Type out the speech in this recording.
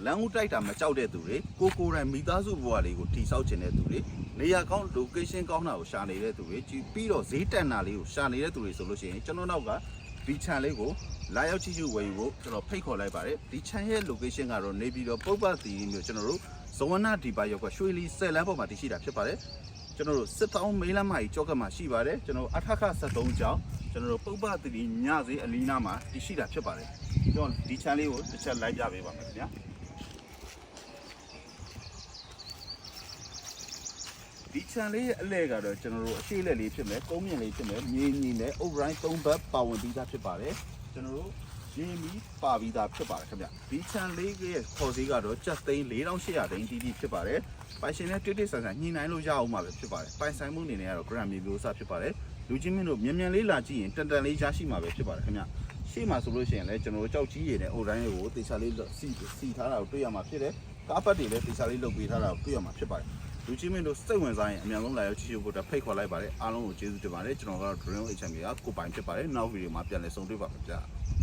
လမ်းဦးတိုက်တာမကြောက်တဲ့သူတွေကိုယ်တိုင်မိသားစုဘဝလေးကိုတိဆောက်ခြင်းတဲ့သူတွေနေရာကောင်း location ကောင်းတာကိုရှာနေတဲ့သူတွေပြီးတော့ဈေးတန်တာလေးကိုရှာနေတဲ့သူတွေဆိုလို့ရှိရင်ကျွန်တော်နောက်ကဒီ channel လေးကိုလာရောက်ကြည့်ရှုဝယ်ယူဖို့ကျွန်တော်ဖိတ်ခေါ်လိုက်ပါတယ်ဒီ channel ရဲ့ location ကတော့နေပြည်တော်ပုပ္ပသီရိမြို့ကျွန်တော်တို့ဇဝနဒီပါရောက်ကရွှေလီ10လမ်းပေါ်မှာတည်ရှိတာဖြစ်ပါတယ်ကျွန်တော်တို့စစ်တောင်းမေးလမ်းမကြီးကြောက်ကမှာရှိပါတယ်ကျွန်တော်အထခ73ကျောင်းကျွန်တော်တို့ပုပ္ပသီရိညဈေးအလီနာမှာတည်ရှိတာဖြစ်ပါတယ်ကျွန်တော်ဒီ channel လေးကိုတစ်ချက်လိုက်ပြပေးပါမယ်ခင်ဗျာဒီ channel လေးရဲ့အလဲကတော့ကျွန်တော်တို့အရှိလက်လေးဖြစ်မယ်ကုန်းမြင့်လေးဖြစ်မယ်မြေညီနဲ့ override 3ဘတ်ပါဝင်ပြီးသားဖြစ်ပါတယ်ကျွန်တော်တို့ရင်းပြီးပါပြီးသားဖြစ်ပါတယ်ခင်ဗျဒီ channel လေးရဲ့ခေါ်ဈေးကတော့ကျပ်သိန်း4800သိန်းတီးတီးဖြစ်ပါတယ်ပိုင်ရှင်နဲ့တိတ်ဆန်ဆန်ညှိနှိုင်းလို့ရအောင်မှာပဲဖြစ်ပါတယ်ပိုင်ဆိုင်မှုအနေနဲ့ကတော့ gram မျိုးစားဖြစ်ပါတယ်လူချင်းမင်းတို့မြန်လေးလာကြည့်ရင်တန်လေးရရှိမှာပဲဖြစ်ပါတယ်ခင်ဗျရှေ့မှာဆိုလို့ရှိရင်လည်းကျွန်တော်တို့ကြောက်ကြီးရည်နဲ့ override ကိုတေချာလေးစီထားတာကိုတွေ့ရမှာဖြစ်တယ်ကားပတ်တွေလည်းတေချာလေးလုပ်ပေးထားတာကိုတွေ့ရမှာဖြစ်ပါတယ်လူချင်းမင်းတို့စိတ်ဝင်စားရင်အများဆုံးလာရောက်ကြည့်ရှုဖို့ဖိတ်ခေါ်လိုက်ပါတယ်အားလုံးကိုကျေးဇူးတင်ပါတယ်ကျွန်တော်ကတော့ Dream HM ကကိုပိုင်ဖြစ်ပါတယ်နောက်ဗီဒီယိုမှာပြန်လည်ဆုံတွေ့ပါမယ်ဗျာ